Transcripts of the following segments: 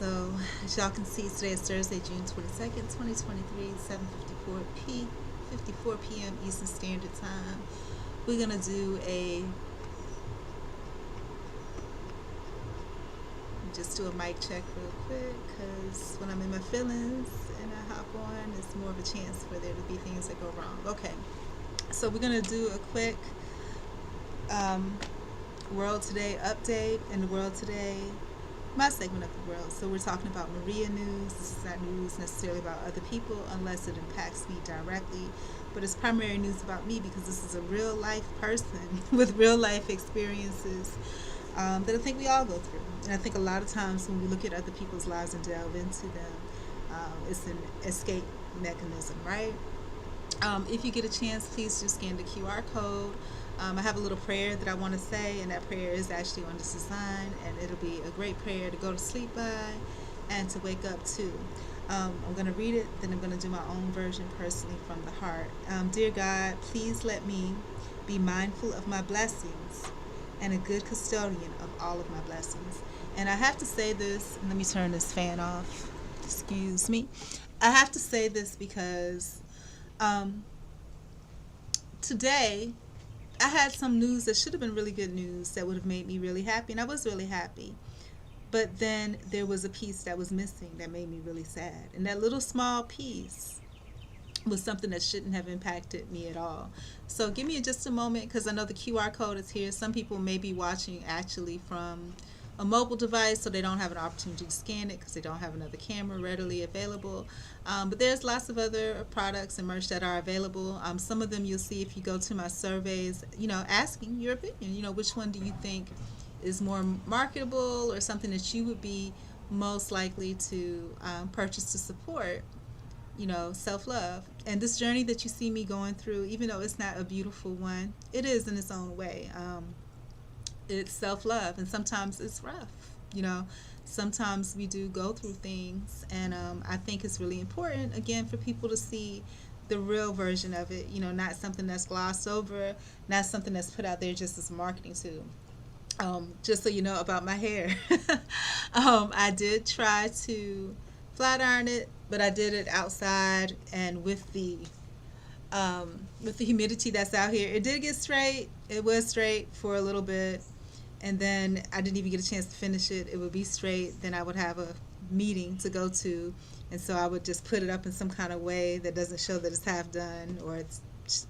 So, as y'all can see, today is Thursday, June 22nd, 2023, 54 p.m. Eastern Standard Time. We're going to just do a mic check real quick, because when I'm in my feelings and I hop on, it's more of a chance for there to be things that go wrong. Okay, so we're going to do a quick World Today update, and the World Today, my segment of the world. So we're talking about Maria news. This is not news necessarily about other people unless it impacts me directly, but it's primary news about me because this is a real life person with real life experiences that I think we all go through. And I think a lot of times when we look at other people's lives and delve into them, it's an escape mechanism, right? If you get a chance, please just scan the QR code. I have a little prayer that I want to say, and that prayer is actually on this design, and it'll be a great prayer to go to sleep by and to wake up to. I'm going to read it, then I'm going to do my own version personally from the heart. Dear God, please let me be mindful of my blessings and a good custodian of all of my blessings. And I have to say this, and let me turn this fan off. Excuse me. I have to say this because today I had some news that should have been really good news that would have made me really happy, and I was really happy. But then there was a piece that was missing that made me really sad. And that little small piece was something that shouldn't have impacted me at all. So give me just a moment, because I know the QR code is here. Some people may be watching actually from a mobile device, so they don't have an opportunity to scan it because they don't have another camera readily available. But there's lots of other products and merch that are available. Some of them you'll see if you go to my surveys, asking your opinion. Which one do you think is more marketable, or something that you would be most likely to purchase to support, self-love. And this journey that you see me going through, even though it's not a beautiful one, it is in its own way. It's self-love, and sometimes it's rough. Sometimes we do go through things, and I think it's really important, again, for people to see the real version of it, not something that's glossed over, not something that's put out there just as a marketing tool. Just so you know about my hair, I did try to flat iron it, but I did it outside, and with the humidity that's out here, it did get straight. It was straight for a little bit, and then I didn't even get a chance to finish it. It would be straight, then I would have a meeting to go to, and so I would just put it up in some kind of way that doesn't show that it's half done, or it's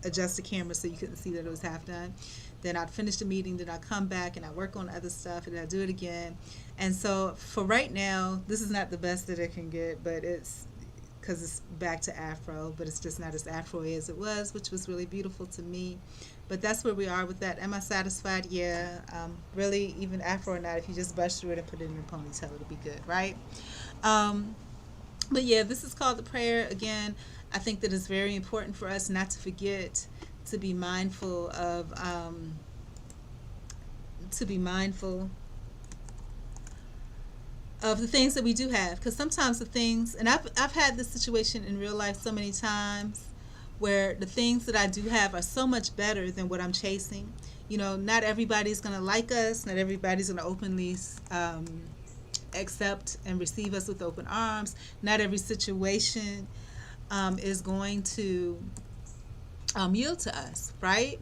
adjust the camera so you couldn't see that it was half done. Then I'd finish the meeting, then I'd come back and I'd work on other stuff, and I'd do it again. And so for right now, this is not the best that it can get, but it's because it's back to Afro, but it's just not as Afro-y as it was, which was really beautiful to me. But that's where we are with that. Am I satisfied? Yeah. Really, even Afro or not, if you just brush through it and put it in a ponytail, it'll be good, right? But yeah, this is called the prayer. Again, I think that it's very important for us not to forget to be mindful of the things that we do have, because sometimes the things, and I've had this situation in real life so many times, where the things that I do have are so much better than what I'm chasing. Not everybody's going to like us, not everybody's going to openly accept and receive us with open arms. Not every situation is going to yield to us, right?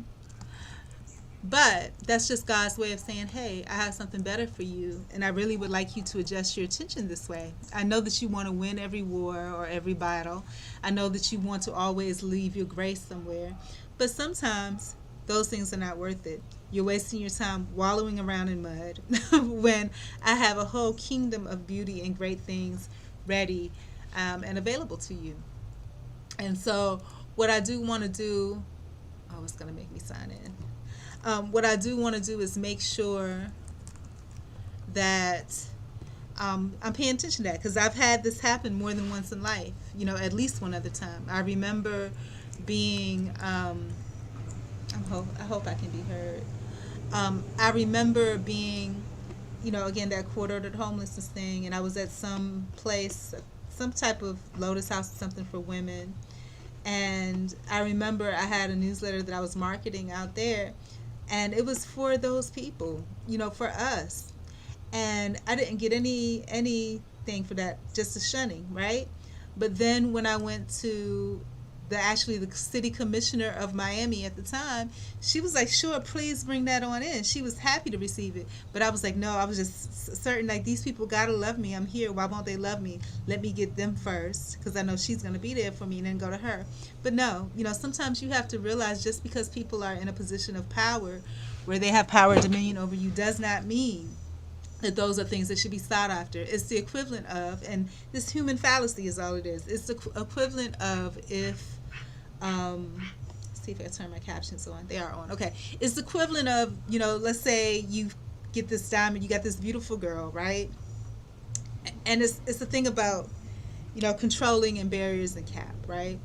But that's just God's way of saying, hey, I have something better for you, and I really would like you to adjust your attention this way. I know that you want to win every war or every battle. I know that you want to always leave your grace somewhere. But sometimes those things are not worth it. You're wasting your time wallowing around in mud when I have a whole kingdom of beauty and great things ready and available to you. And so what I do want to do, oh, it's going to make me sign in. What I do want to do is make sure that I'm paying attention to that, because I've had this happen more than once in life, at least one other time. I remember being, I hope I can be heard. I remember being, again, that court-ordered homelessness thing, and I was at some place, some type of Lotus House or something for women, and I remember I had a newsletter that I was marketing out there, and it was for those people, for us. And I didn't get any thing for that, just a shunning, right? But then when I went to the city commissioner of Miami at the time, she was like, "Sure, please bring that on in." She was happy to receive it, but I was like, "No, I was just certain like these people gotta love me. I'm here. Why won't they love me? Let me get them first, because I know she's gonna be there for me, and then go to her." But no, sometimes you have to realize just because people are in a position of power, where they have power and dominion over you, does not mean that those are things that should be sought after. It's the equivalent of, and this human fallacy is all it is. It's the equivalent of if see if I turn my captions on. They are on. Okay. It's the equivalent of, let's say you get this diamond, you got this beautiful girl, right? And it's the thing about, controlling and barriers and cap, right?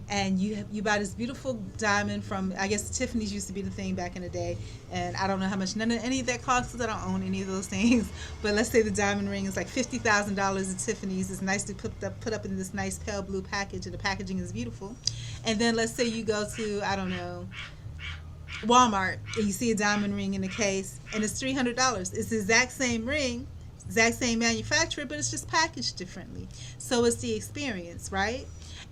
And you buy this beautiful diamond from, I guess Tiffany's used to be the thing back in the day, and I don't know how much any of that costs because I don't own any of those things. But let's say the diamond ring is like $50,000 at Tiffany's. It's nicely put up in this nice pale blue package, and the packaging is beautiful. And then let's say you go to, I don't know, Walmart, and you see a diamond ring in a case, and it's $300. It's the exact same ring, exact same manufacturer, but it's just packaged differently. So it's the experience, right?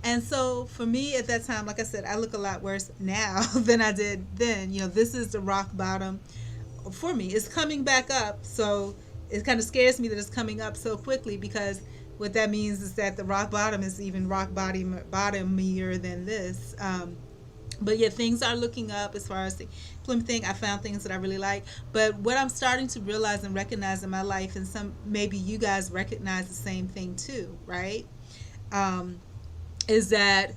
And so for me at that time, like I said, I look a lot worse now than I did then. This is the rock bottom for me. It's coming back up, so it kind of scares me that it's coming up so quickly, because what that means is that the rock bottom is even bottomier than this. But yeah, things are looking up as far as the employment thing. I found things that I really like. But what I'm starting to realize and recognize in my life, and maybe you guys recognize the same thing too, right? Is that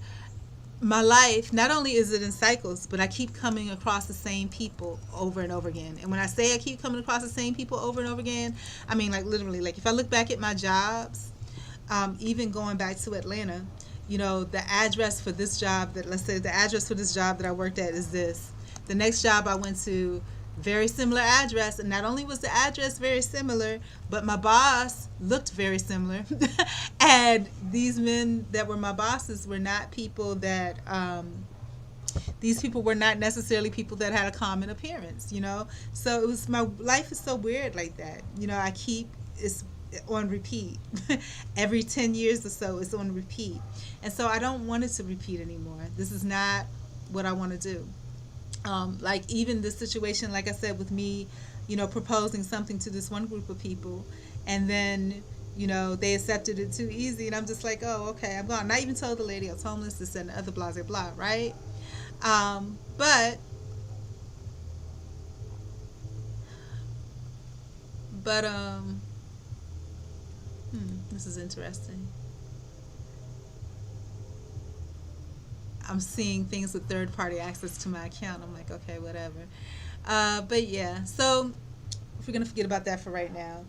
my life, not only is it in cycles, but I keep coming across the same people over and over again. And when I say I keep coming across the same people over and over again, I mean like literally. Like if I look back at my jobs, even going back to Atlanta, the address for this job let's say the address for this job that I worked at is this. The next job I went to, very similar address, and not only was the address very similar, but my boss looked very similar. And these men that were my bosses were not people that these people were not necessarily people that had a common appearance. So it was, my life is so weird like that. I keep, it's on repeat. Every 10 years or so it's on repeat, and so I don't want it to repeat anymore. This is not what I want to do. Like even this situation, like I said, with me, proposing something to this one group of people, and then, they accepted it too easy, and I'm just like, oh, okay, I'm gone. Not even told the lady I was homeless, this and the other, blah, blah, blah, right? But but this is interesting. I'm seeing things with third party access to my account. I'm like, okay, whatever. But yeah, so if we're going to forget about that for right now.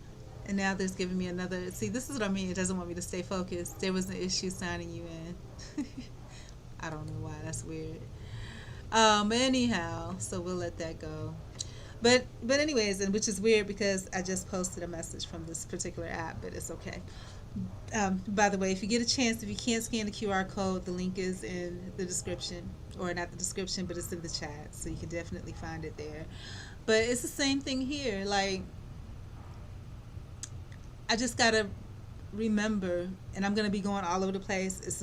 And now there's giving me another. See, this is what I mean. It doesn't want me to stay focused. There was an issue signing you in. I don't know why. That's weird. Anyhow, so we'll let that go. But anyways, and which is weird because I just posted a message from this particular app, but it's okay. By the way, if you get a chance, if you can't scan the QR code, the link is in the description, or not the description, but it's in the chat, so you can definitely find it there. But it's the same thing here. Like, I just gotta remember, and I'm gonna be going all over the place. It's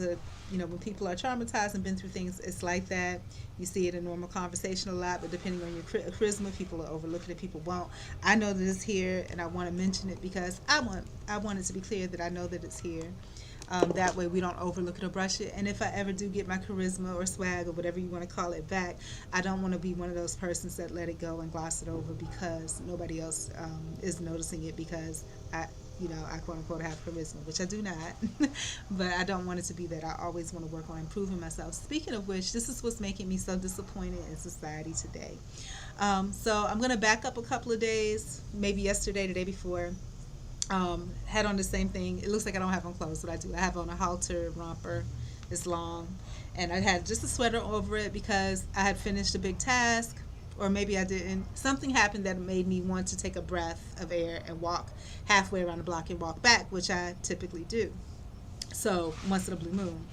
when people are traumatized and been through things, it's like that. You see it in normal conversation a lot, but depending on your charisma, people are overlooking it, people won't. I know that it's here, and I want to mention it because I want it to be clear that I know that it's here. That way we don't overlook it or brush it. And if I ever do get my charisma or swag or whatever you want to call it back, I don't want to be one of those persons that let it go and gloss it over because nobody else is noticing it, because I quote unquote have charisma, which I do not. But I don't want it to be that. I always want to work on improving myself. Speaking of which, this is what's making me so disappointed in society today. So I'm going to back up a couple of days, maybe yesterday, the day before. Had on the same thing. It looks like I don't have on clothes, but I do. I have on a halter romper. It's long. And I had just a sweater over it because I had finished a big task. Or maybe I didn't. Something happened that made me want to take a breath of air and walk halfway around the block and walk back, which I typically do. So once in a blue moon.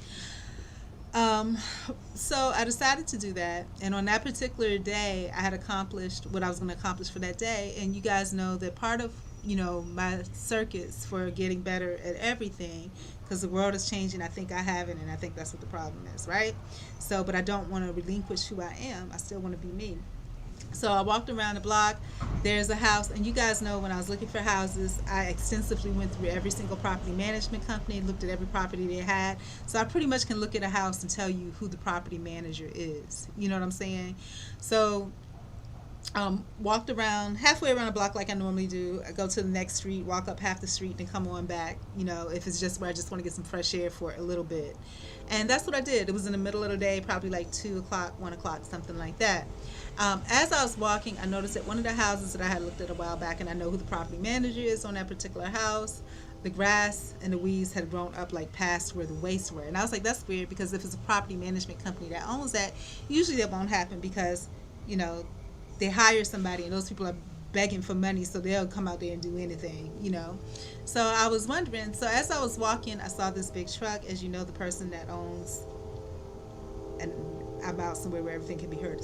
So I decided to do that. And on that particular day, I had accomplished what I was going to accomplish for that day. And you guys know that part of my circuits for getting better at everything, because the world is changing. I think I haven't, and I think that's what the problem is, right? So, but I don't want to relinquish who I am. I still want to be me. So I walked around the block. There's a house, and you guys know when I was looking for houses, I extensively went through every single property management company, looked at every property they had. So I pretty much can look at a house and tell you who the property manager is. You know what I'm saying? So walked around halfway around the block like I normally do. I go to the next street, walk up half the street, then come on back. If it's just where I just want to get some fresh air for a little bit, and that's what I did. It was in the middle of the day, probably like 2 o'clock, 1 o'clock, something like that. As I was walking, I noticed that one of the houses that I had looked at a while back, and I know who the property manager is on that particular house. The grass and the weeds had grown up like past where the wastes were, and I was like, that's weird, because if it's a property management company that owns that, usually that won't happen, because you know they hire somebody and those people are begging for money, so they'll come out there and do anything. So I was wondering, so as I was walking, I saw this big truck. As you know, the person that owns, and I'm out somewhere where everything can be heard,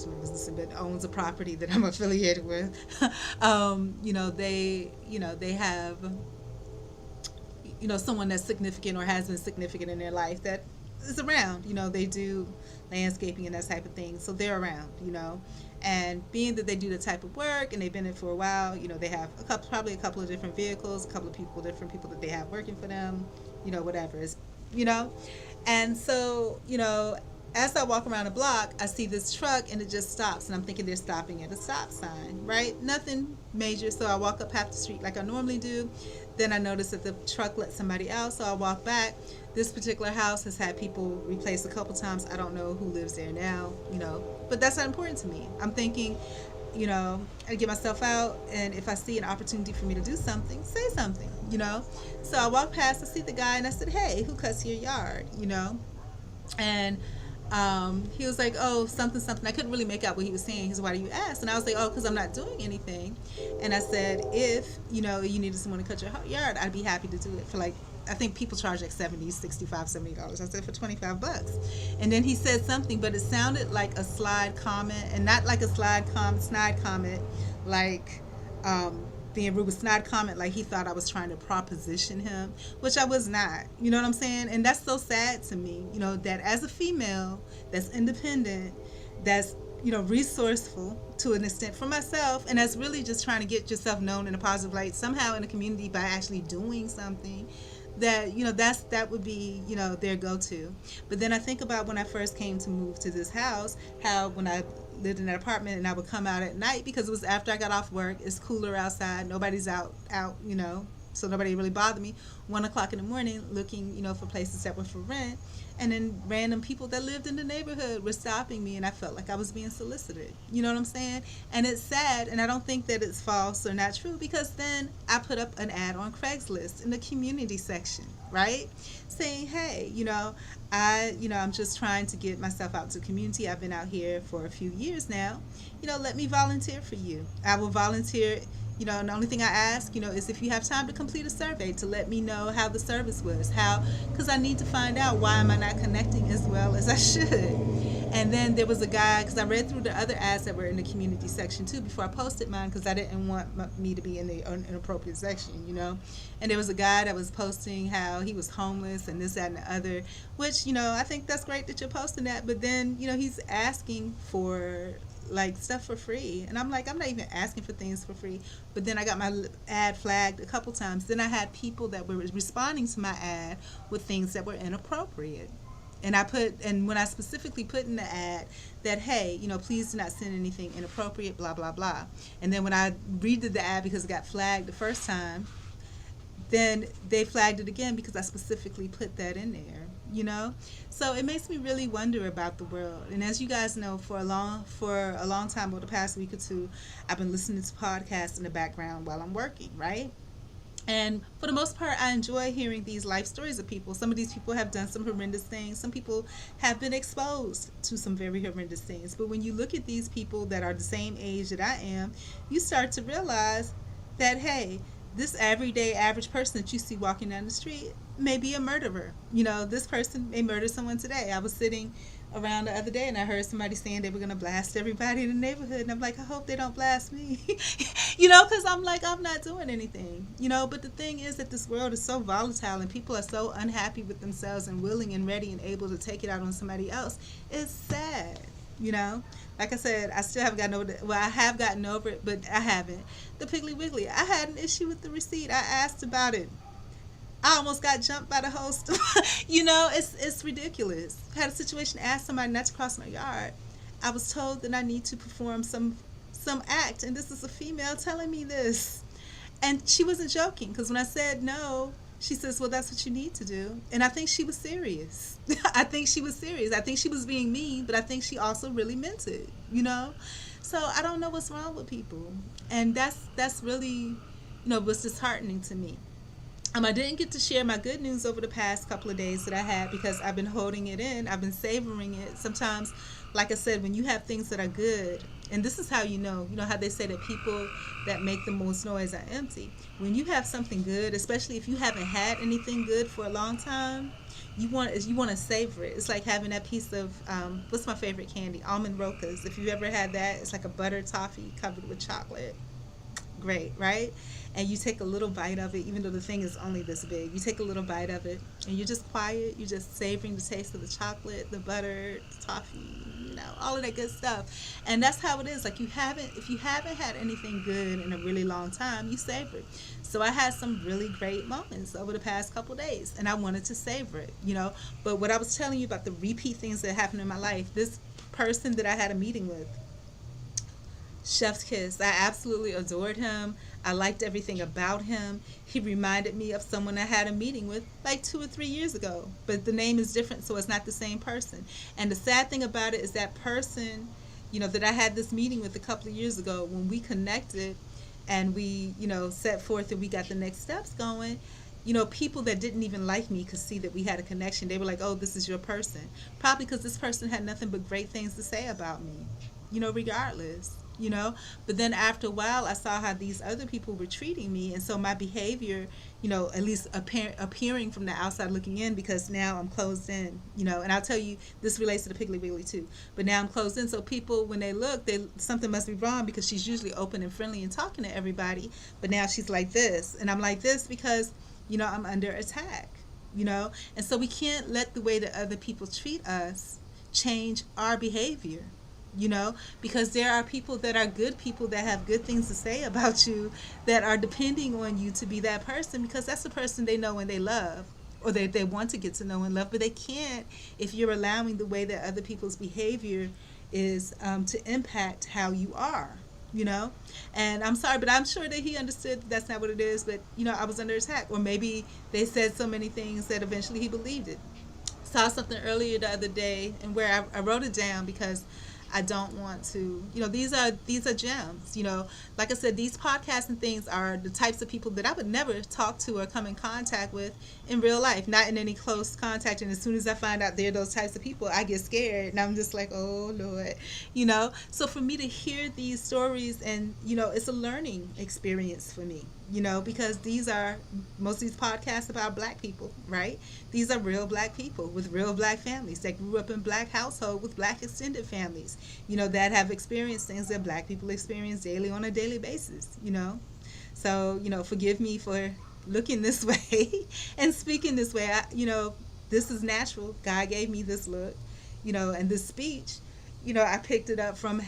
but owns a property that I'm affiliated with. They have someone that's significant or has been significant in their life that is around. They do landscaping and that type of thing, so they're around. And being that they do the type of work and they've been in it for a while, they have probably a couple of different vehicles, a couple of different people that they have working for them, whatever is, and so, as I walk around the block, I see this truck and it just stops, and I'm thinking they're stopping at a stop sign, right? Nothing major. So I walk up half the street like I normally do. Then I notice that the truck let somebody out, so I walk back. This particular house has had people replaced a couple times. I don't know who lives there now, but that's not important to me. I'm thinking, I get myself out, and if I see an opportunity for me to do something, say something. So I walk past, I see the guy, and I said, hey, who cuts your yard, and he was like, oh, something. I couldn't really make out what he was saying. He said, why do you ask? And I was like, oh, because I'm not doing anything. And I said, if, you needed someone to cut your yard, I'd be happy to do it for like, I think people charge like $70, $65, $70. I said for $25. And then he said something, but it sounded like a slide comment, and not like a snide comment, like, being rude, with snide comment, like he thought I was trying to proposition him, which I was not. You know what I'm saying? And that's so sad to me, that as a female that's independent, that's, resourceful to an extent for myself, and that's really just trying to get yourself known in a positive light somehow in the community by actually doing something, that that would be their go-to. But then I think about when I first came to move to this house, how when I lived in that apartment and I would come out at night, because it was after I got off work, it's cooler outside, nobody's out, so nobody really bothered me. 1 o'clock in the morning, looking for places that were for rent, and then random people that lived in the neighborhood were stopping me, and I felt like I was being solicited. You know what I'm saying? And it's sad, and I don't think that it's false or not true, because then I put up an ad on Craigslist in the community section, right, saying, hey, I'm just trying to get myself out to the community. I've been out here for a few years now. Let me volunteer for you. I will volunteer. And the only thing I ask, is if you have time to complete a survey to let me know how the service was, because I need to find out why am I not connecting as well as I should. And then there was a guy, because I read through the other ads that were in the community section too before I posted mine, because I didn't want me to be in the inappropriate section, And there was a guy that was posting how he was homeless and this, that, and the other, which, I think that's great that you're posting that, but then, he's asking for like stuff for free, and I'm like, I'm not even asking for things for free. But then I got my ad flagged a couple times. Then I had people that were responding to my ad with things that were inappropriate, and when I specifically put in the ad that, hey, please do not send anything inappropriate, blah blah blah. And then when I redid the ad, because it got flagged the first time, then they flagged it again because I specifically put that in there. So it makes me really wonder about the world. And as you guys know, for a long time, over the past week or two, I've been listening to podcasts in the background while I'm working, right? And for the most part, I enjoy hearing these life stories of people. Some of these people have done some horrendous things. Some people have been exposed to some very horrendous things. But when you look at these people that are the same age that I am, you start to realize that, hey, this everyday average person that you see walking down the street may be a murderer. This person may murder someone today. I was sitting around the other day and I heard somebody saying they were going to blast everybody in the neighborhood. And I'm like, I hope they don't blast me. Because I'm like, I'm not doing anything. But the thing is that this world is so volatile and people are so unhappy with themselves and willing and ready and able to take it out on somebody else. It's sad. You know, like I said, I still haven't gotten over it. Well, I have gotten over it, but I haven't. The Piggly Wiggly, I had an issue with the receipt. I asked about it. I almost got jumped by the host. It's ridiculous. I had a situation, asked somebody not to cross my yard. I was told that I need to perform some act, and this is a female telling me this. And she wasn't joking, because when I said no, she says, well, that's what you need to do. And I think she was serious. I think she was serious. I think she was being mean, but I think she also really meant it. So I don't know what's wrong with people. And that's really, was disheartening to me. I didn't get to share my good news over the past couple of days that I had because I've been holding it in. I've been savoring it. Sometimes, like I said, when you have things that are good, and this is how you know how they say that people that make the most noise are empty. When you have something good, especially if you haven't had anything good for a long time, you want to savor it. It's like having that piece of what's my favorite candy? Almond Rokas. If you've ever had that, it's like a butter toffee covered with chocolate. Great, right? And you take a little bite of it, even though the thing is only this big. You take a little bite of it, and you're just quiet. You're just savoring the taste of the chocolate, the butter, the toffee, all of that good stuff. And that's how it is. Like if you haven't had anything good in a really long time, you savor it. So I had some really great moments over the past couple of days, and I wanted to savor it. But what I was telling you about the repeat things that happened in my life, this person that I had a meeting with, chef's kiss. I absolutely adored him. I liked everything about him. He reminded me of someone I had a meeting with like 2 or 3 years ago, but the name is different, so it's not the same person. And the sad thing about it is that person, that I had this meeting with a couple of years ago, when we connected and we, set forth and we got the next steps going, people that didn't even like me could see that we had a connection. They were like, oh, this is your person. Probably because this person had nothing but great things to say about me, regardless. But then after a while I saw how these other people were treating me, and so my behavior, at least appearing from the outside looking in, because now I'm closed in, and I'll tell you, this relates to the Piggly Wiggly too, but now I'm closed in, so people, when they look, something must be wrong, because she's usually open and friendly and talking to everybody, but now she's like this, and I'm like this because, I'm under attack, and so we can't let the way that other people treat us change our behavior. Because there are people that are good people that have good things to say about you, that are depending on you to be that person, because that's the person they know and they love, or they want to get to know and love, but they can't if you're allowing the way that other people's behavior is to impact how you are. And I'm sorry, but I'm sure that he understood that's not what it is, but I was under attack, or maybe they said so many things that eventually he believed it. Saw something earlier the other day, and where I wrote it down because I don't want to, these are gems, like I said, these podcasts and things are the types of people that I would never talk to or come in contact with in real life, not in any close contact. And as soon as I find out they're those types of people, I get scared, and I'm just like, oh Lord, so for me to hear these stories, and it's a learning experience for me, because most of these podcasts about black people, right? These are real black people with real black families that grew up in black household with black extended families, that have experienced things that black people experience daily on a daily basis, So, forgive me for looking this way and speaking this way. This is natural. God gave me this look, and this speech, I picked it up from,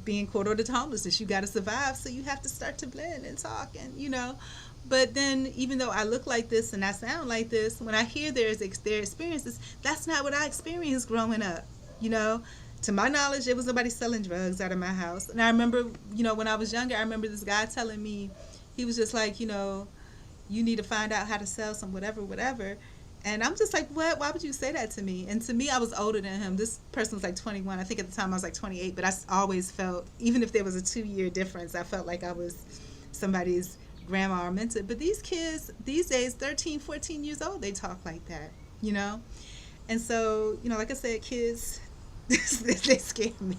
being quartered to homelessness. You got to survive, so you have to start to blend and talk, and but then, even though I look like this and I sound like this, when I hear their experiences, that's not what I experienced growing up. To my knowledge, there was nobody selling drugs out of my house. And I remember, when I was younger, I remember this guy telling me, he was just like, you need to find out how to sell some whatever. And I'm just like, what? Why would you say that to me? And to me, I was older than him. This person was like 21. I think at the time I was like 28. But I always felt, even if there was a 2-year difference, I felt like I was somebody's grandma or mentor. But these kids, these days, 13, 14 years old, they talk like that, And so, like I said, kids, they scare me.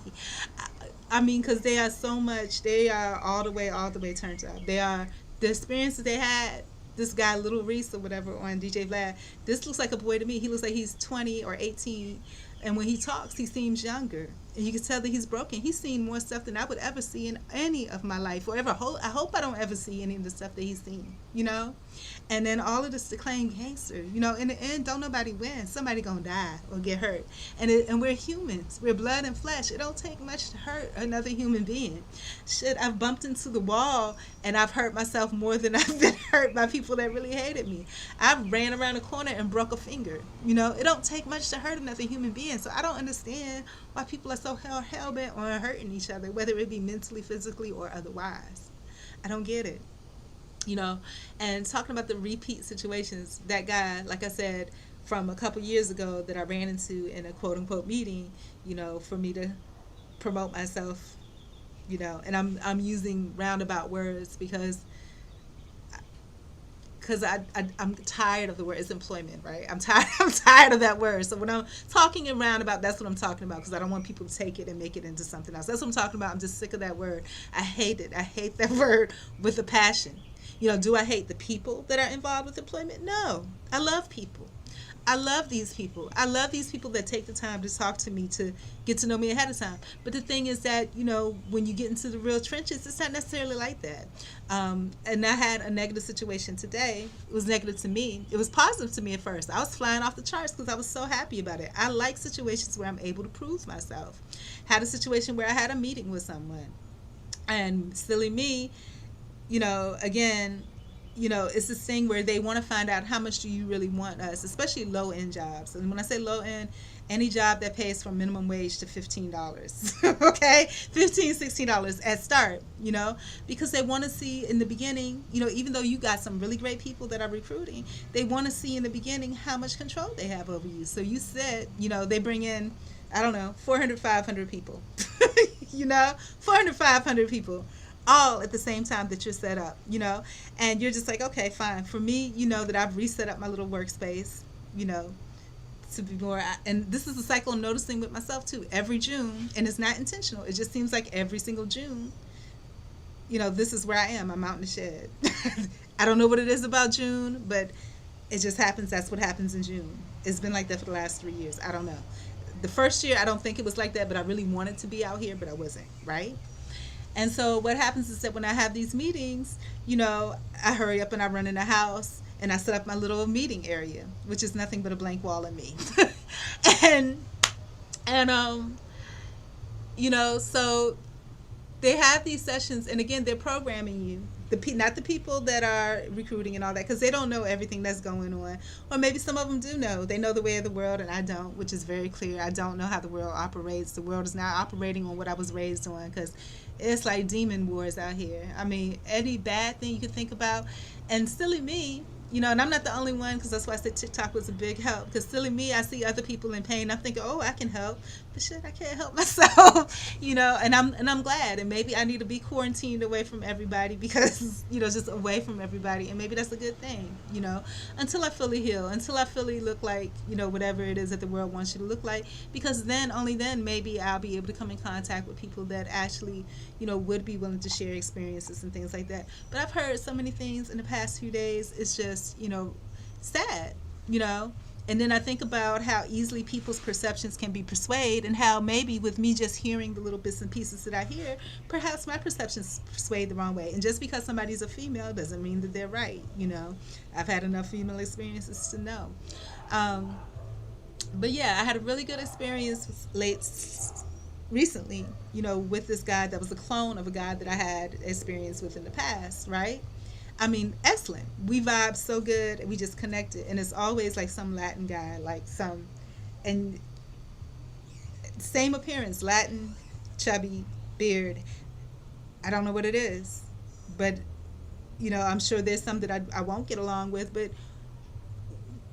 I mean, because they are all the way turned up. They are The experiences they had, this guy, Little Reese or whatever on DJ Vlad, this looks like a boy to me. He looks like he's 20 or 18. And when he talks, he seems younger. And you can tell that he's broken. He's seen more stuff than I would ever see in any of my life or ever hope. I hope I don't ever see any of the stuff that he's seen, you know? And then all of this to claim gangster, you know, in the end, don't nobody win. Somebody gonna die or get hurt. And we're humans. We're blood and flesh. It don't take much to hurt another human being. Shit, I've bumped into the wall and I've hurt myself more than I've been hurt by people that really hated me. I've ran around a corner and broke a finger. You know, it don't take much to hurt another human being. So I don't understand why people are so hell-bent on hurting each other, whether it be mentally, physically, or otherwise. I don't get it. You know, and talking about the repeat situations, that guy, like I said, from a couple years ago that I ran into in a quote-unquote meeting, you know, for me to promote myself, you know, and I'm using roundabout words because I'm tired of the word. It's employment, right? I'm tired of that word. So when I'm talking in roundabout, that's what I'm talking about, because I don't want people to take it and make it into something else. That's what I'm talking about. I'm just sick of that word. I hate it. I hate that word with a passion. You know, do I hate the people that are involved with employment? No. I love people. I love these people. I love these people that take the time to talk to me, to get to know me ahead of time. But the thing is that, you know, when you get into the real trenches, it's not necessarily like that. And I had a negative situation today. It was negative to me. It was positive to me at first. I was flying off the charts because I was so happy about it. I like situations where I'm able to prove myself. Had a situation where I had a meeting with someone. And silly me, you know, again, you know, it's this thing where they want to find out how much do you really want us, especially low-end jobs. And when I say low-end, any job that pays from minimum wage to $15, okay? $15, $16 at start, you know, because they want to see in the beginning, you know, even though you got some really great people that are recruiting, they want to see in the beginning how much control they have over you. So you said, you know, they bring in, I don't know, 400, 500 people, you know, 400, 500 people. All at the same time that you're set up, you know, and you're just like, okay, fine. For me, you know that I've reset up my little workspace, you know, to be more, and this is a cycle I'm noticing with myself too. Every June, and it's not intentional. It just seems like every single June, you know, this is where I am. I'm out in the shed. I don't know what it is about June, but it just happens. That's what happens in June. It's been like that for the last 3 years. I don't know. The first year, I don't think it was like that, but I really wanted to be out here, but I wasn't, right? And so what happens is that when I have these meetings, you know, I hurry up and I run in the house and I set up my little meeting area, which is nothing but a blank wall in me. and you know, so they have these sessions, and again, they're programming you. Not the people that are recruiting and all that, because they don't know everything that's going on. Or maybe some of them do know. They know the way of the world, and I don't, which is very clear. I don't know how the world operates. The world is not operating on what I was raised on, because it's like demon wars out here. I mean, any bad thing you could think about. And silly me, you know, and I'm not the only one, because that's why I said TikTok was a big help. Because silly me, I see other people in pain. I'm thinking, oh, I can help, but shit, I can't help myself, you know. And I'm glad. And maybe I need to be quarantined away from everybody, because you know, just away from everybody. And maybe that's a good thing, you know, until I fully heal, until I fully look like, you know, whatever it is that the world wants you to look like. Because then, only then, maybe I'll be able to come in contact with people that actually, you know, would be willing to share experiences and things like that. But I've heard so many things in the past few days. It's just, you know, sad, you know. And then I think about how easily people's perceptions can be persuaded, and how maybe with me just hearing the little bits and pieces that I hear, perhaps my perceptions persuade the wrong way. And just because somebody's a female doesn't mean that they're right, you know. I've had enough female experiences to know. But yeah, I had a really good experience recently, you know, with this guy that was a clone of a guy that I had experience with in the past, right? I mean, excellent. We vibe so good. We just connected. And it's always like some Latin guy, and same appearance, Latin, chubby, beard. I don't know what it is. But, you know, I'm sure there's some that I won't get along with. But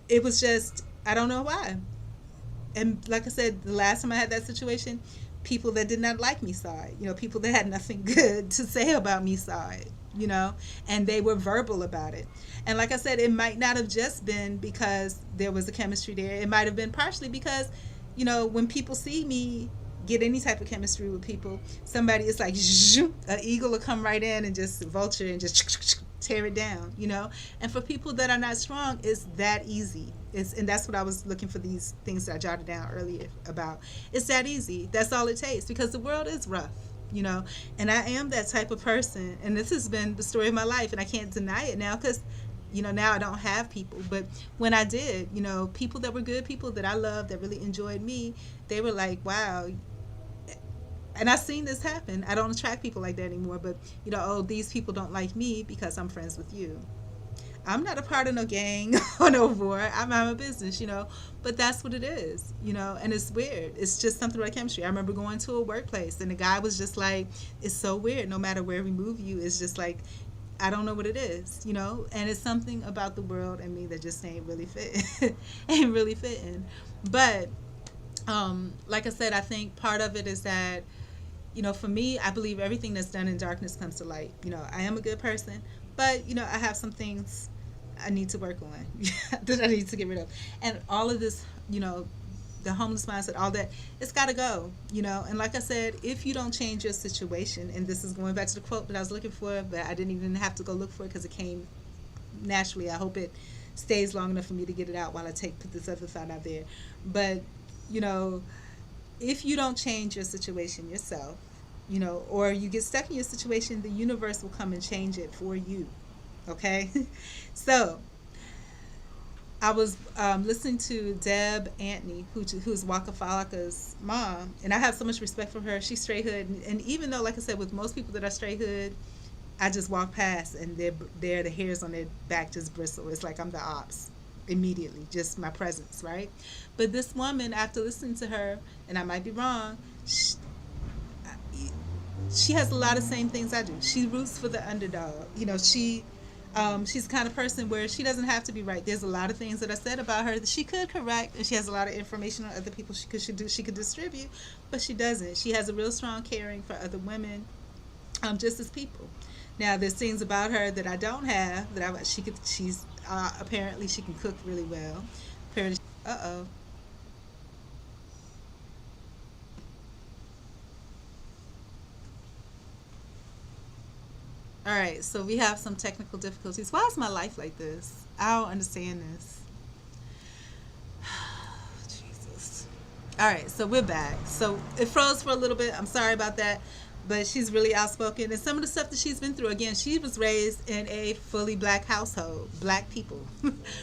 it was just, I don't know why. And like I said, the last time I had that situation, people that did not like me saw it. You know, people that had nothing good to say about me saw it. You know, and they were verbal about it. And like I said, it might not have just been because there was a chemistry there. It might have been partially because, you know, when people see me get any type of chemistry with people, somebody is like, an eagle will come right in and just vulture and just tear it down, you know. And for people that are not strong, it's that easy. And that's what I was looking for, these things that I jotted down earlier about. It's that easy. That's all it takes, because the world is rough, you know. And I am that type of person, and this has been the story of my life, and I can't deny it now, because you know, now I don't have people. But when I did, you know, people that were good, people that I loved, that really enjoyed me, they were like, wow. And I've seen this happen. I don't attract people like that anymore. But, you know, oh, these people don't like me because I'm friends with you. I'm not a part of no gang or no war. I'm a business, you know. But that's what it is, you know. And it's weird. It's just something about chemistry. I remember going to a workplace, and the guy was just like, it's so weird. No matter where we move you, it's just like, I don't know what it is, you know. And it's something about the world and me that just ain't really fitting. Ain't really fitting. But, like I said, I think part of it is that, you know, for me, I believe everything that's done in darkness comes to light. You know, I am a good person, but, you know, I have some things I need to work on that I need to get rid of. And all of this, you know, the homeless mindset, all that, it's got to go, you know. And like I said, if you don't change your situation, and this is going back to the quote that I was looking for, but I didn't even have to go look for it because it came naturally. I hope it stays long enough for me to get it out while I put this other thought out there. But, you know, if you don't change your situation yourself, you know, or you get stuck in your situation, the universe will come and change it for you. Okay? So, I was listening to Deb Antony, who's Waka Flocka's mom, and I have so much respect for her. She's straight hood, and even though, like I said, with most people that are straight hood, I just walk past and the hairs on their back just bristle. It's like I'm the ops immediately, just my presence, right? But this woman, after listening to her, and I might be wrong, she has a lot of same things I do. She roots for the underdog. You know, she's the kind of person where she doesn't have to be right. There's a lot of things that I said about her that she could correct, and she has a lot of information on other people she could distribute, but she doesn't. She has a real strong caring for other women, just as people. Now, there's things about her that I don't have that she's apparently she can cook really well. Apparently, uh-oh. All right, so we have some technical difficulties. Why is my life like this? I don't understand this. Jesus. All right, so we're back. So it froze for a little bit. I'm sorry about that. But she's really outspoken. And some of the stuff that she's been through, again, she was raised in a fully black household, black people.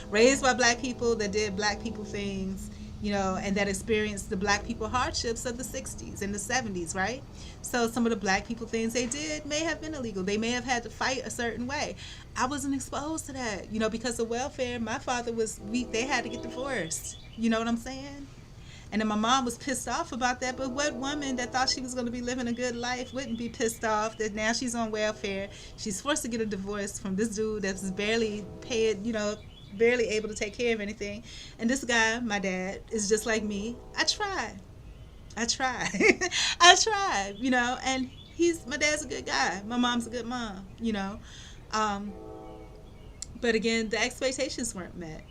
Raised by black people that did black people things, you know, and that experienced the black people hardships of the 60s and the 70s, right? So some of the black people things they did may have been illegal. They may have had to fight a certain way. I wasn't exposed to that, you know, because of welfare. My father they had to get divorced. You know what I'm saying? And then my mom was pissed off about that. But what woman that thought she was going to be living a good life wouldn't be pissed off that now she's on welfare? She's forced to get a divorce from this dude that's barely paid, you know, barely able to take care of anything. And this guy, my dad, is just like me. I tried. I tried, you know, and my dad's a good guy. My mom's a good mom, you know. Um, but again, the expectations weren't met,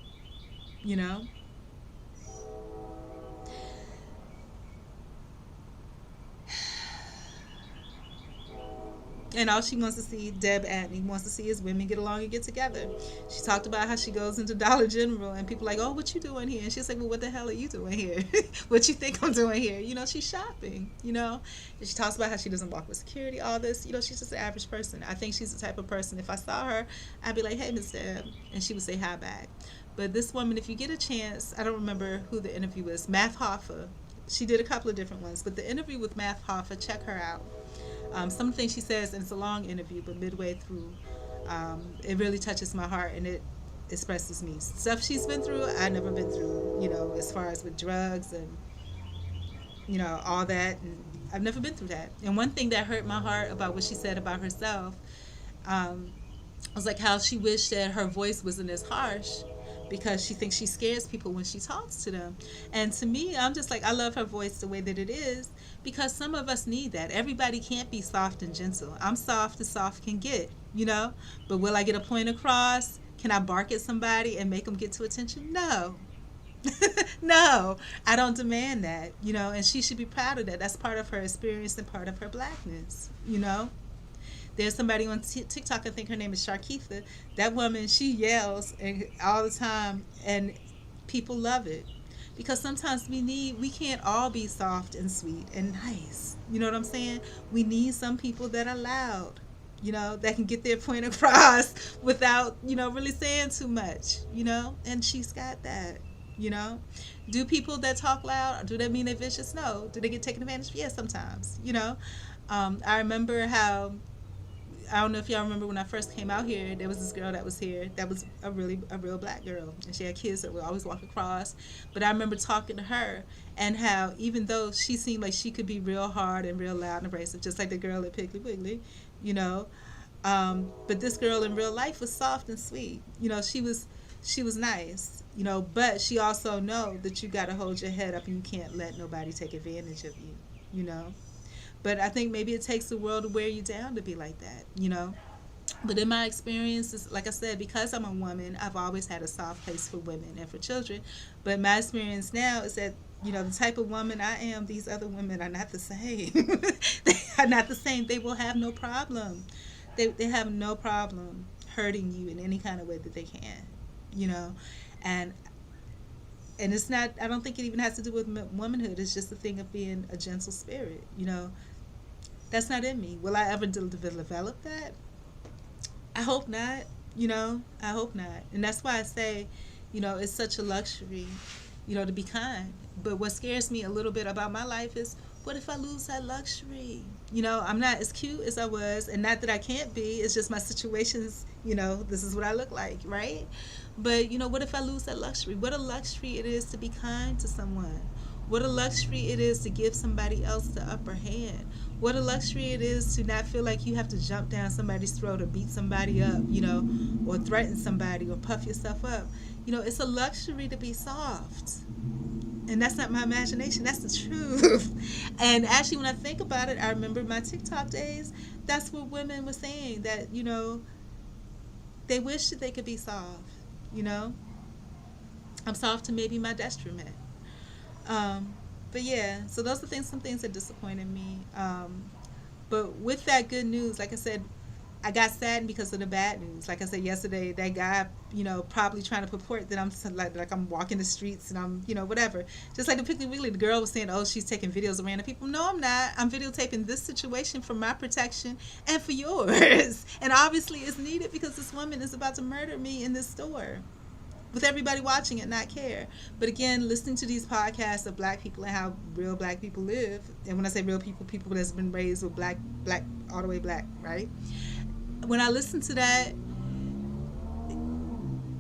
you know. And all she wants to see, Deb Atney wants to see, is women get along and get together. She talked about how she goes into Dollar General and people are like, oh, what you doing here? And she's like, well, what the hell are you doing here? What you think I'm doing here? You know, she's shopping, you know. And she talks about how she doesn't walk with security, all this. You know, she's just an average person. I think she's the type of person, if I saw her, I'd be like, hey, Miss Deb. And she would say hi back. But this woman, if you get a chance, I don't remember who the interview was, Math Hoffa. She did a couple of different ones. But the interview with Math Hoffa, check her out. Some things she says, and it's a long interview, but midway through, it really touches my heart, and it expresses me. Stuff she's been through, I've never been through, you know, as far as with drugs and, you know, all that. And I've never been through that. And one thing that hurt my heart about what she said about herself was like how she wished that her voice wasn't as harsh, because she thinks she scares people when she talks to them. And to me, I'm just like, I love her voice the way that it is, because some of us need that. Everybody can't be soft and gentle. I'm soft as soft can get, you know? But will I get a point across? Can I bark at somebody and make them get to attention? No. No, I don't demand that, you know? And she should be proud of that. That's part of her experience and part of her blackness, you know? There's somebody on TikTok, I think her name is Sharkeitha. That woman, she yells all the time, and people love it. Because sometimes we can't all be soft and sweet and nice. You know what I'm saying? We need some people that are loud, that can get their point across without, really saying too much, and she's got that, you know. Do people that talk loud, do that mean they're vicious? No. Do they get taken advantage of? Yes, sometimes, I remember how, I don't know if y'all remember when I first came out here, there was this girl that was here that was a real black girl, and she had kids that would always walk across. But I remember talking to her, and how even though she seemed like she could be real hard and real loud and abrasive, just like the girl at Piggly Wiggly, you know, but this girl in real life was soft and sweet. She was nice, but she also know that you got to hold your head up and you can't let nobody take advantage of you, you know. But I think maybe it takes the world to wear you down to be like that. But in my experience, like I said, because I'm a woman, I've always had a soft place for women and for children. But my experience now is that, the type of woman I am, these other women are not the same. They are not the same. They will have no problem. They have no problem hurting you in any kind of way that they can, And it's not, I don't think it even has to do with womanhood. It's just a thing of being a gentle spirit. That's not in me. Will I ever develop that? I hope not. I hope not. And that's why I say, it's such a luxury, to be kind. But what scares me a little bit about my life is, what if I lose that luxury? I'm not as cute as I was, and not that I can't be. It's just my situations, this is what I look like, right? But, what if I lose that luxury? What a luxury it is to be kind to someone. What a luxury it is to give somebody else the upper hand. What a luxury it is to not feel like you have to jump down somebody's throat or beat somebody up, or threaten somebody or puff yourself up. It's a luxury to be soft. And that's not my imagination. That's the truth. And actually, when I think about it, I remember my TikTok days. That's what women were saying, that, they wish that they could be soft. I'm soft to maybe my detriment. But yeah, so those are some things that disappointed me. But with that good news, like I said, I got saddened because of the bad news. Like I said yesterday, that guy, probably trying to purport that I'm like I'm walking the streets and I'm, whatever. Just like the Piggly Wiggly, the girl was saying, oh, she's taking videos of random people. No, I'm not. I'm videotaping this situation for my protection and for yours. And obviously it's needed because this woman is about to murder me in this store, with everybody watching it, not care. But again, listening to these podcasts of black people and how real black people live, and when I say real people, people that's been raised with black, all the way black, right? When I listen to that,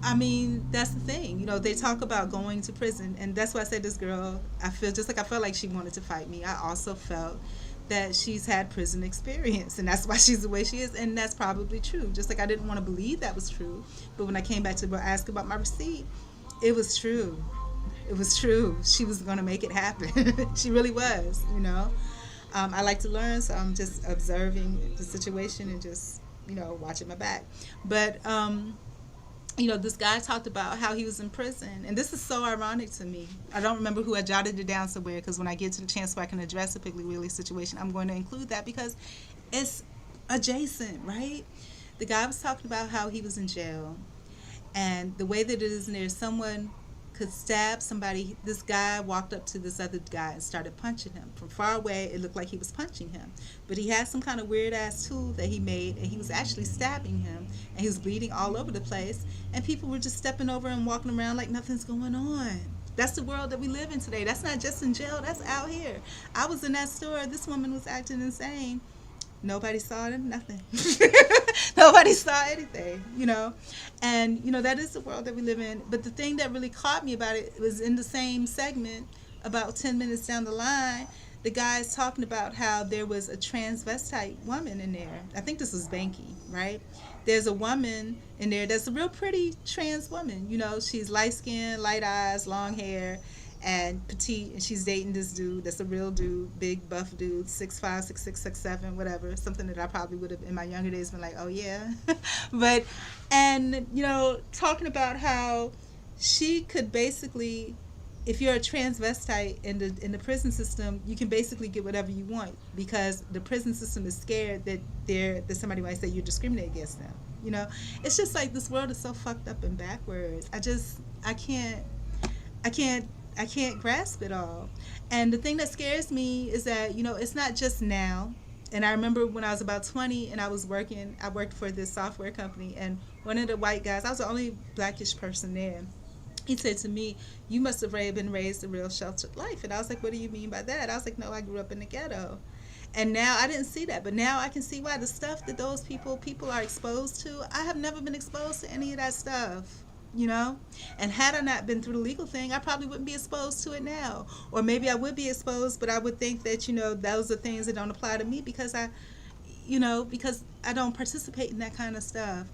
I mean, that's the thing. They talk about going to prison, and that's why I said this girl, I felt like she wanted to fight me. I also felt that she's had prison experience, and that's why she's the way she is, and that's probably true. Just like I didn't want to believe that was true, but when I came back to ask about my receipt, it was true. It was true. She was going to make it happen. She really was, I like to learn, so I'm just observing the situation and just, watching my back. But, this guy talked about how he was in prison, and this is so ironic to me. I don't remember who, I jotted it down somewhere, because when I get to the chance where I can address the Piggly Wiggly situation, I'm going to include that because it's adjacent, right? The guy was talking about how he was in jail, and the way that it is in there, someone could stab somebody. This guy walked up to this other guy and started punching him. From far away, it looked like he was punching him. But he had some kind of weird-ass tool that he made, and he was actually stabbing him, and he was bleeding all over the place, and people were just stepping over and walking around like nothing's going on. That's the world that we live in today. That's not just in jail. That's out here. I was in that store. This woman was acting insane. Nobody saw him, nothing. Nobody saw anything, And, that is the world that we live in. But the thing that really caught me about it was in the same segment, about 10 minutes down the line, the guy's talking about how there was a transvestite woman in there. I think this was Banky, right? There's a woman in there that's a real pretty trans woman. She's light-skinned, light eyes, long hair, and petite, and she's dating this dude that's a real dude, big buff dude, 6'5", 6'6", 6'7", whatever, something that I probably would have in my younger days been like, oh yeah. But, and talking about how she could basically if you're a transvestite in the prison system, you can basically get whatever you want because the prison system is scared that somebody might say you're discriminating against them. You know, it's just like this world is so fucked up and backwards. I can't I can't I can't grasp it all. And the thing that scares me is that, it's not just now. And I remember when I was about 20 and I worked for this software company, and one of the white guys, I was the only blackish person there. He said to me, "You must have been raised a real sheltered life." And I was like, "What do you mean by that?" I was like, "No, I grew up in the ghetto." And now I didn't see that, but now I can see why the stuff that those people are exposed to. I have never been exposed to any of that stuff, you know. And had I not been through the legal thing, I probably wouldn't be exposed to it now. Or maybe I would be exposed, but I would think that those are things that don't apply to me because because I don't participate in that kind of stuff.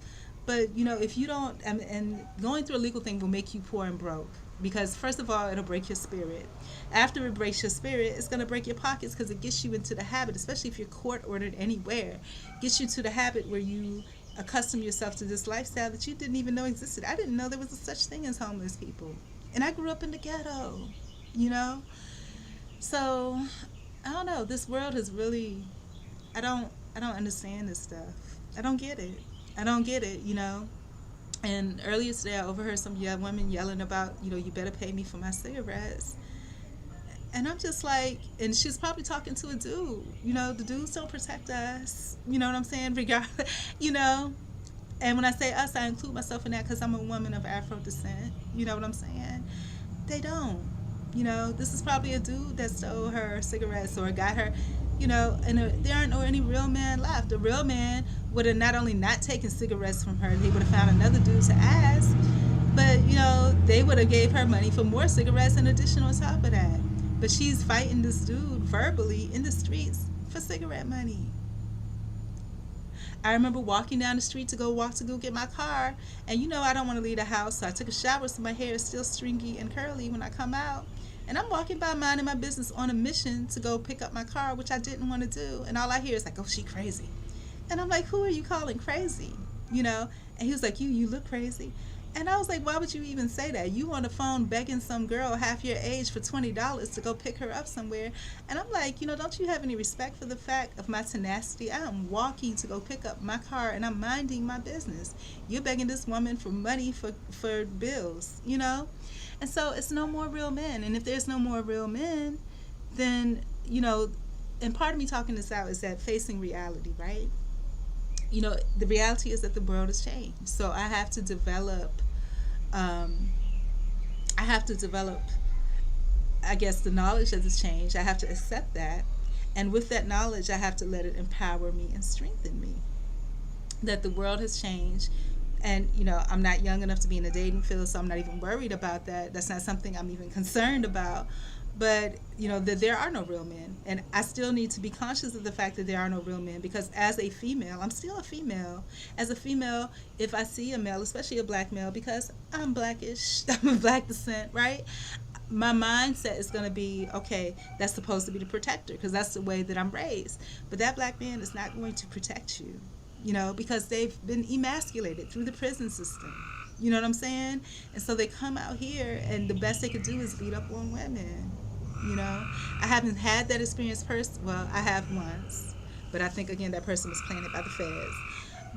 But if you don't, and going through a legal thing will make you poor and broke because first of all, it'll break your spirit. After it breaks your spirit, it's going to break your pockets because it gets you into the habit, especially if you're court ordered anywhere, gets you to the habit where you accustom yourself to this lifestyle that you didn't even know existed. I didn't know there was a such thing as homeless people, and I grew up in the ghetto, you know. So I don't know. This world is really, I don't understand this stuff. I don't get it. I don't get it, you know. And earlier today, I overheard some young women yelling about, you better pay me for my cigarettes. And I'm just like, and she's probably talking to a dude. The dudes don't protect us. You know what I'm saying? Regardless, you know. And when I say us, I include myself in that because I'm a woman of Afro descent. You know what I'm saying? They don't. This is probably a dude that stole her cigarettes or got her, and there aren't no any real man left. A real man would have not only not taken cigarettes from her, they would have found another dude to ask, but they would have gave her money for more cigarettes in addition on top of that. But she's fighting this dude verbally in the streets for cigarette money. I remember walking down the street to go get my car, and I don't want to leave the house, so I took a shower so my hair is still stringy and curly when I come out. And I'm walking by minding my business on a mission to go pick up my car, which I didn't want to do. And all I hear is like, "Oh, she crazy." And I'm like, "Who are you calling crazy?" And he was like, "You look crazy." And I was like, "Why would you even say that? You on the phone begging some girl half your age for $20 to go pick her up somewhere." And I'm like, don't you have any respect for the fact of my tenacity? I am walking to go pick up my car and I'm minding my business. You're begging this woman for money for bills. And so it's no more real men. And if there's no more real men, then, and part of me talking this out is that facing reality, right? The reality is that the world has changed. So um, I have to develop, I guess, the knowledge that has changed. I have to accept that. And with that knowledge, I have to let it empower me and strengthen me. That the world has changed. And, I'm not young enough to be in the dating field, so I'm not even worried about that. That's not something I'm even concerned about. But, that there are no real men. And I still need to be conscious of the fact that there are no real men because as a female, I'm still a female. As a female, if I see a male, especially a black male, because I'm blackish, I'm of black descent, right? My mindset is going to be, okay, that's supposed to be the protector because that's the way that I'm raised. But that black man is not going to protect you, because they've been emasculated through the prison system. You know what I'm saying? And so they come out here and the best they could do is beat up on women. I haven't had that experience well, I have once, but I think again that person was planted by the feds.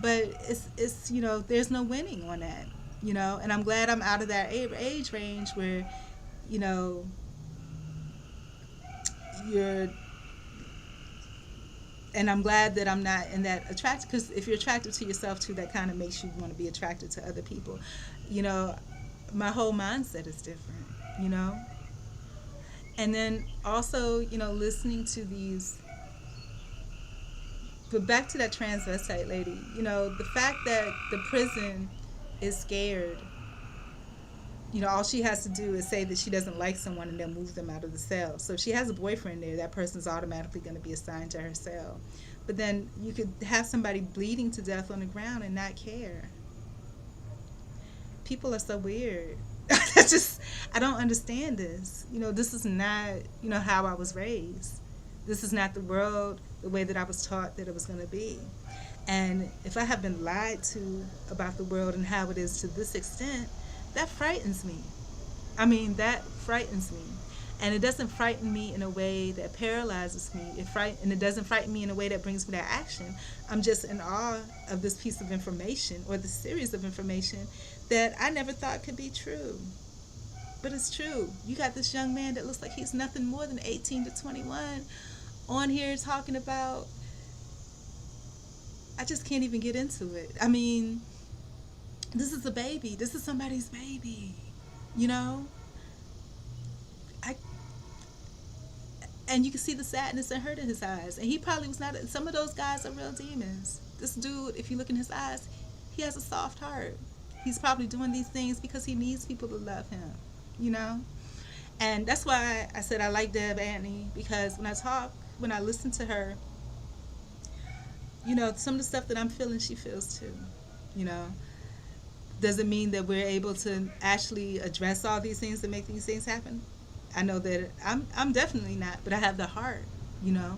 But it's there's no winning on that. And I'm glad I'm out of that age range where you know you're and I'm glad that I'm not in that attracted because if you're attracted to yourself too, that kind of makes you want to be attracted to other people. You know, my whole mindset is different. You know, and then also listening to these. But back to that transvestite lady, the fact that the prison is scared, all she has to do is say that she doesn't like someone and they'll move them out of the cell. So if she has a boyfriend there, that person's automatically going to be assigned to her cell. But then you could have somebody bleeding to death on the ground and not care. People are so weird. I don't understand this. This is not, how I was raised. This is not the world, the way that I was taught that it was going to be. And if I have been lied to about the world and how it is to this extent, that frightens me. I mean, that frightens me. And it doesn't frighten me in a way that paralyzes me. And it doesn't frighten me in a way that brings me to action. I'm just in awe of this piece of information or this series of information that I never thought could be true. But it's true. You got this young man that looks like he's nothing more than 18 to 21 on here talking about. I just can't even get into it. I mean, this is a baby. This is somebody's baby. You know? I and you can see the sadness and hurt in his eyes. And he probably was not. Some of those guys are real demons. This dude, if you look in his eyes, he has a soft heart. He's probably doing these things because he needs people to love him. You know, and that's why I said I like Deb Antney, because when I listen to her, you know, some of the stuff that I'm feeling, she feels too. You know, doesn't mean that we're able to actually address all these things and make these things happen. I know that I'm definitely not, but I have the heart, you know.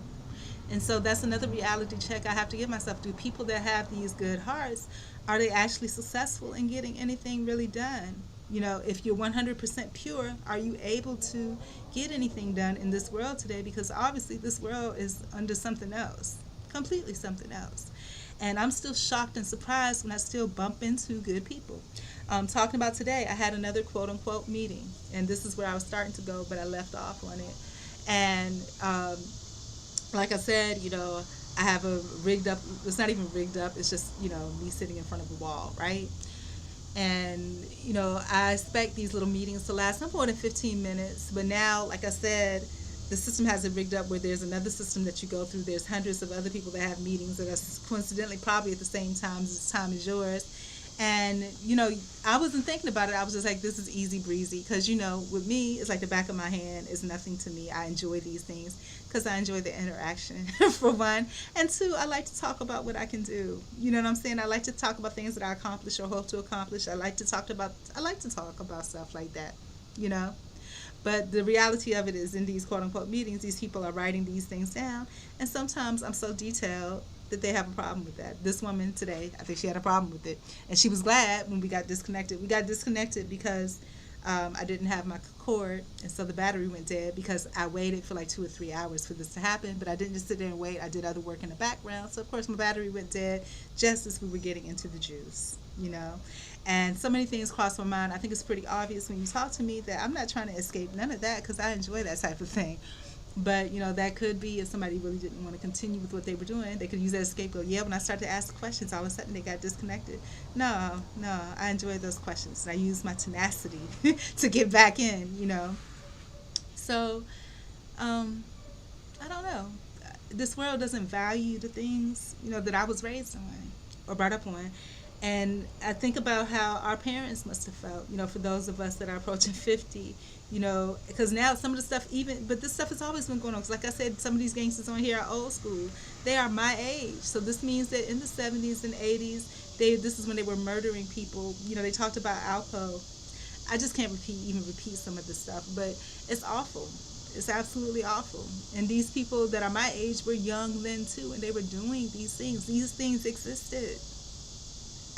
And so that's another reality check I have to give myself. Do people that have these good hearts, are they actually successful in getting anything really done? You know, if you're 100% pure, are you able to get anything done in this world today? Because obviously this world is under something else, completely something else. And I'm still shocked and surprised when I still bump into good people. Talking about today, I had another quote unquote meeting, and this is where I was starting to go, but I left off on it. And like I said, you know, I have a rigged up, it's not even rigged up, it's just, you know, me sitting in front of a wall, right? And, you know, I expect these little meetings to last no more than 15 minutes. But now, like I said, the system has it rigged up where there's another system that you go through. There's hundreds of other people that have meetings that are coincidentally probably at the same time as yours. And, you know, I wasn't thinking about it. I was just like, this is easy breezy. Because, you know, with me, it's like the back of my hand is nothing to me. I enjoy these things because I enjoy the interaction, for one. And two, I like to talk about what I can do. You know what I'm saying? I like to talk about things that I accomplish or hope to accomplish. I like to talk about stuff like that, you know? But the reality of it is, in these quote unquote meetings, these people are writing these things down. And sometimes I'm so detailed that they have a problem with that. This woman today, I think she had a problem with it. And she was glad when we got disconnected. We got disconnected because I didn't have my cord, and so the battery went dead because I waited for like 2 or 3 hours for this to happen. But I didn't just sit there and wait. I did other work in the background. So, of course, my battery went dead just as we were getting into the juice, you know. And so many things crossed my mind. I think it's pretty obvious when you talk to me that I'm not trying to escape none of that because I enjoy that type of thing. But, you know, that could be if somebody really didn't want to continue with what they were doing. They could use that as a scapegoat. Yeah, when I started to ask questions, all of a sudden they got disconnected. No, I enjoy those questions. And I use my tenacity to get back in, you know. So, I don't know. This world doesn't value the things, you know, that I was raised on or brought up on. And I think about how our parents must have felt, you know, for those of us that are approaching 50, you know, because now some of the stuff but this stuff has always been going on. Because like I said, some of these gangsters on here are old school. They are my age. So this means that in the 70s and 80s, this is when they were murdering people. You know, they talked about Alpo. I just can't even repeat some of this stuff, but it's awful. It's absolutely awful. And these people that are my age were young then too, and they were doing these things. These things existed.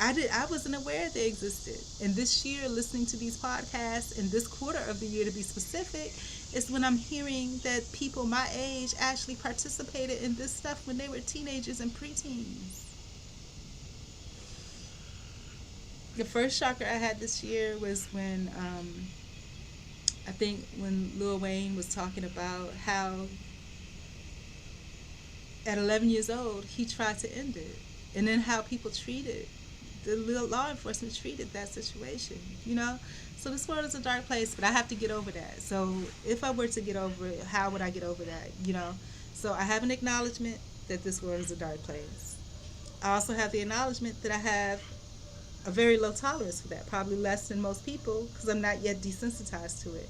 I wasn't aware they existed. And this year, listening to these podcasts, and this quarter of the year to be specific, is when I'm hearing that people my age actually participated in this stuff when they were teenagers and preteens. The first shocker I had this year was when I think when Lil Wayne was talking about how at 11 years old he tried to end it, and then how people treated the law enforcement treated that situation, you know. So this world is a dark place, but I have to get over that. So if I were to get over it, how would I get over that, you know? So I have an acknowledgement that this world is a dark place. I also have the acknowledgement that I have a very low tolerance for that, probably less than most people, because I'm not yet desensitized to it.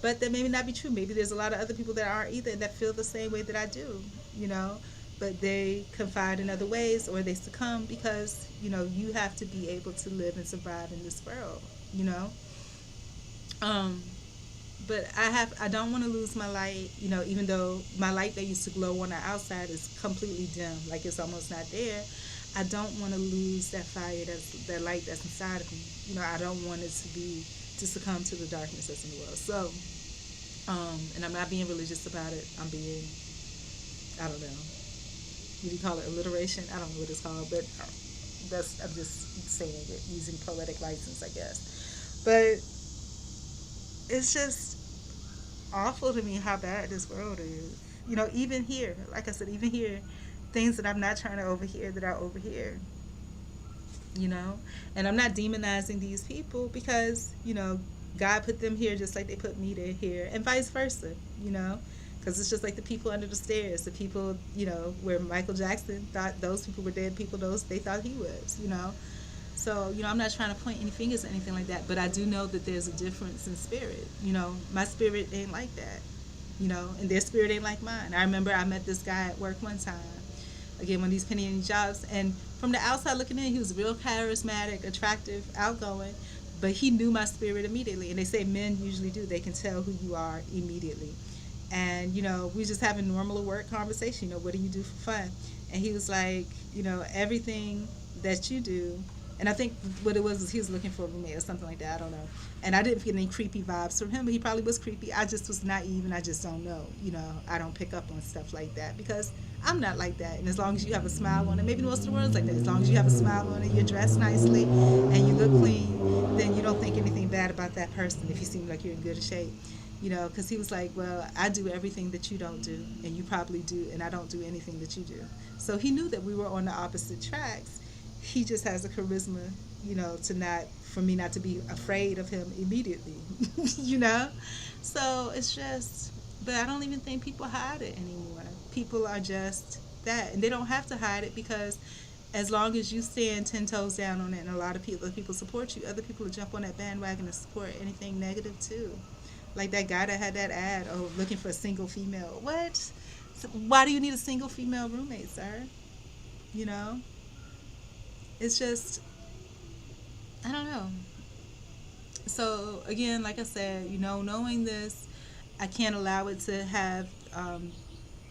But that may not be true. Maybe there's a lot of other people that aren't either that feel the same way that I do, you know. But they confide in other ways, or they succumb because, you know, you have to be able to live and survive in this world, you know. But I don't want to lose my light, you know, even though my light that used to glow on the outside is completely dim, like it's almost not there. I don't want to lose that fire, that light that's inside of me. You know, I don't want it to be to succumb to the darkness that's in the world. So, and I'm not being religious about it. I'm being, I don't know, what do you call it, alliteration? I don't know what it's called, but that's, I'm just saying it using poetic license, I guess. But it's just awful to me how bad this world is. Even here, like I said, even here, things that I'm not trying to overhear that I overhear. you know and I'm not demonizing these people because God put them here just like they put me there here, and vice versa. Because it's just like the people under the stairs, the people where Michael Jackson thought those people were dead people, those they thought he was. So I'm not trying to point any fingers or anything like that, but I do know that there's a difference in spirit. My spirit ain't like that. And their spirit ain't like mine. I remember I met this guy at work one time, again, one of these penny jobs, and from the outside looking in, he was real charismatic, attractive, outgoing, but he knew my spirit immediately. And they say men usually do; they can tell who you are immediately. And we just having normal work conversation. What do you do for fun? And he was like, everything that you do. And I think what it was is he was looking for a roommate or something like that. I don't know. And I didn't get any creepy vibes from him, but he probably was creepy. I just was naive, and I just don't know. I don't pick up on stuff like that because I'm not like that. And as long as you have a smile on it, maybe most of the world's like that. As long as you have a smile on it, you're dressed nicely, and you look clean, then you don't think anything bad about that person if you seem like you're in good shape. Because he was like, well, I do everything that you don't do, and you probably do, and I don't do anything that you do. So he knew that we were on the opposite tracks. He just has a charisma, to not, for me not to be afraid of him immediately, you know? So it's just, but I don't even think people hide it anymore. People are just that, and they don't have to hide it because as long as you stand 10 toes down on it and a lot of people support you, other people will jump on that bandwagon and support anything negative too. Like that guy that had that ad, oh, looking for a single female. What? Why do you need a single female roommate, sir? You know? It's just, I don't know. So again, like I said, knowing this, I can't allow it to have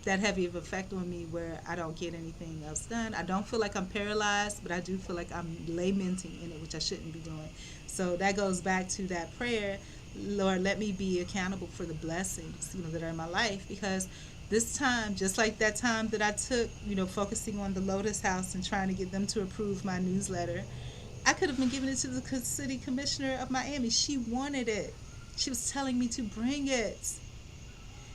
that heavy of effect on me where I don't get anything else done. I don't feel like I'm paralyzed, but I do feel like I'm lamenting in it, which I shouldn't be doing. So that goes back to that prayer. Lord, let me be accountable for the blessings, that are in my life, because this time, just like that time that I took, focusing on the Lotus House and trying to get them to approve my newsletter, I could have been giving it to the city commissioner of Miami. She wanted it. She was telling me to bring it.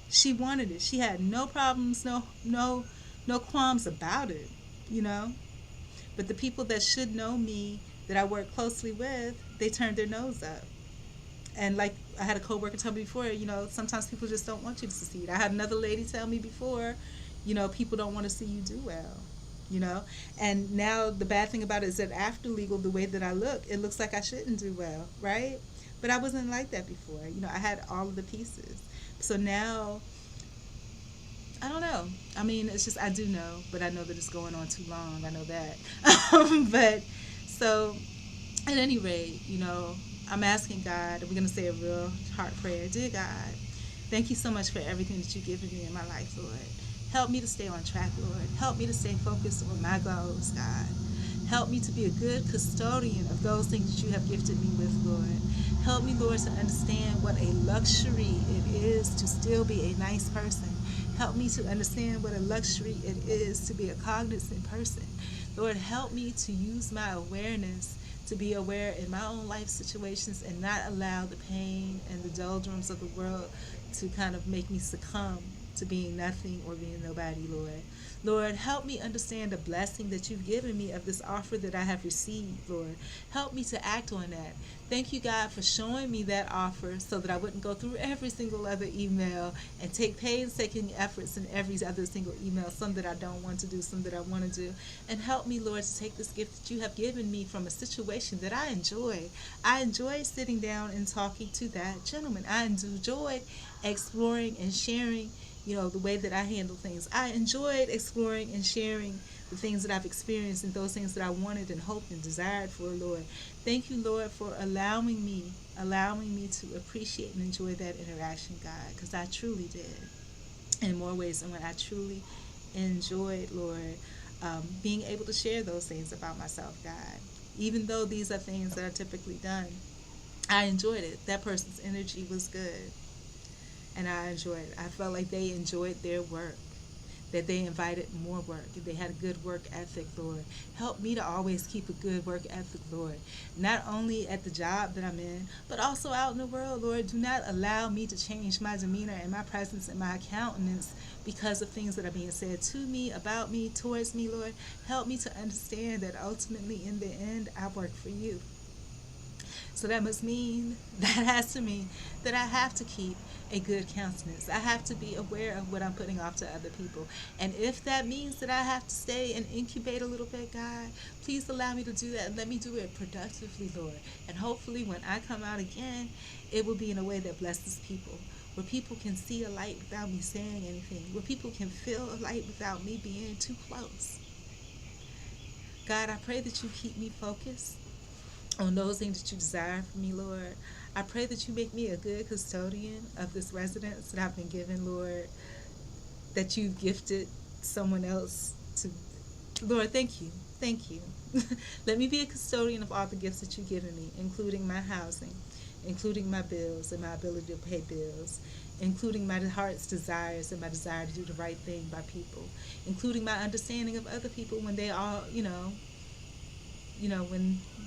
She wanted it. She had no problems, no qualms about it, you know. But the people that should know me, that I work closely with, they turned their nose up. And like I had a coworker tell me before, sometimes people just don't want you to succeed. I had another lady tell me before, people don't want to see you do well, you know. And now the bad thing about it is that after legal, the way that I look, it looks like I shouldn't do well, right? But I wasn't like that before. I had all of the pieces. So now, I don't know. I mean, it's just I do know, but I know that it's going on too long. I know that. But so at any rate, I'm asking God, and we're going to say a real heart prayer. Dear God, thank you so much for everything that you've given me in my life, Lord. Help me to stay on track, Lord. Help me to stay focused on my goals, God. Help me to be a good custodian of those things that you have gifted me with, Lord. Help me, Lord, to understand what a luxury it is to still be a nice person. Help me to understand what a luxury it is to be a cognizant person. Lord, help me to use my awareness to be aware in my own life situations and not allow the pain and the doldrums of the world to kind of make me succumb to being nothing or being nobody, Lord. Lord, help me understand the blessing that you've given me of this offer that I have received, Lord. Help me to act on that. Thank you, God, for showing me that offer so that I wouldn't go through every single other email and take painstaking efforts in every other single email, some that I don't want to do, some that I want to do. And help me, Lord, to take this gift that you have given me from a situation that I enjoy. I enjoy sitting down and talking to that gentleman. I enjoyed exploring and sharing the way that I handle things. I enjoyed exploring and sharing the things that I've experienced and those things that I wanted and hoped and desired for, Lord. Thank you, Lord, for allowing me to appreciate and enjoy that interaction, God, because I truly did in more ways than when I truly enjoyed, Lord, being able to share those things about myself, God. Even though these are things that are typically done, I enjoyed it. That person's energy was good, and I enjoyed it. I felt like they enjoyed their work, that they invited more work, that they had a good work ethic, Lord. Help me to always keep a good work ethic, Lord. Not only at the job that I'm in, but also out in the world, Lord. Do not allow me to change my demeanor and my presence and my countenance because of things that are being said to me, about me, towards me, Lord. Help me to understand that ultimately, in the end, I work for you. So that must mean, that has to mean that I have to keep a good countenance. I have to be aware of what I'm putting off to other people. And if that means that I have to stay and incubate a little bit, God, please allow me to do that and let me do it productively, Lord. And hopefully when I come out again, it will be in a way that blesses people. Where people can see a light without me saying anything. Where people can feel a light without me being too close. God, I pray that you keep me focused on those things that you desire for me, Lord. I pray that you make me a good custodian of this residence that I've been given, Lord, that you've gifted someone else to. Lord, thank you. Thank you. Let me be a custodian of all the gifts that you've given me, including my housing, including my bills and my ability to pay bills, including my heart's desires and my desire to do the right thing by people, including my understanding of other people when they are,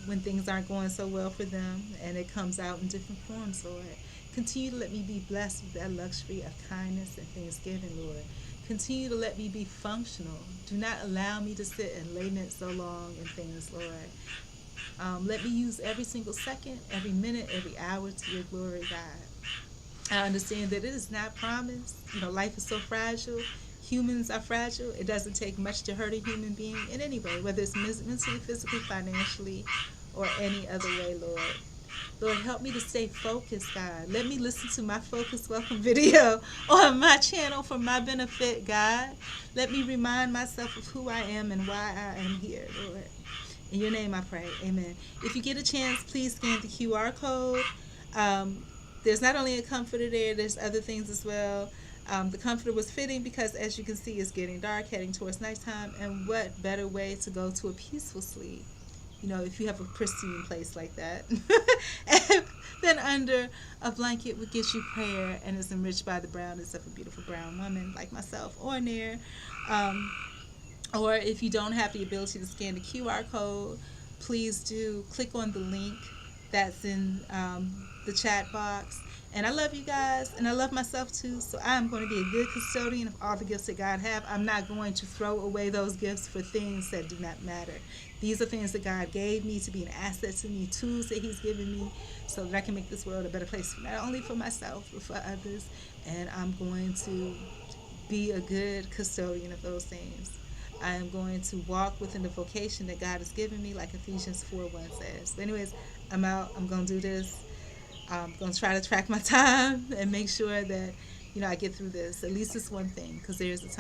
when things aren't going so well for them and it comes out in different forms, Lord. Continue to let me be blessed with that luxury of kindness and thanksgiving, Lord. Continue to let me be functional. Do not allow me to sit and lament so long in things, Lord. Let me use every single second, every minute, every hour to your glory, God. I understand that it is not promised. Life is so fragile. Humans are fragile. It doesn't take much to hurt a human being in any way, whether it's mentally, physically, financially, or any other way, Lord. Lord, help me to stay focused, God. Let me listen to my Focus Welcome video on my channel for my benefit, God. Let me remind myself of who I am and why I am here, Lord. In your name I pray. Amen. If you get a chance, please scan the QR code. Um, there's not only a comforter there, there's other things as well. The comforter was fitting because, as you can see, it's getting dark, heading towards nighttime. And what better way to go to a peaceful sleep? If you have a pristine place like that, then under a blanket would get you prayer and is enriched by the brownness of a beautiful brown woman like myself or Nair. Um, or if you don't have the ability to scan the QR code, please do click on the link that's in the chat box. And I love you guys, and I love myself too. So I'm going to be a good custodian of all the gifts that God have. I'm not going to throw away those gifts for things that do not matter. These are things that God gave me to be an asset to me, tools that He's given me, so that I can make this world a better place, not only for myself but for others. And I'm going to be a good custodian of those things. I am going to walk within the vocation that God has given me, like Ephesians 4:1 says. But anyways, I'm out. I'm going to do this. I'm going to try to track my time and make sure that, I get through this. At least it's one thing, because there's a time.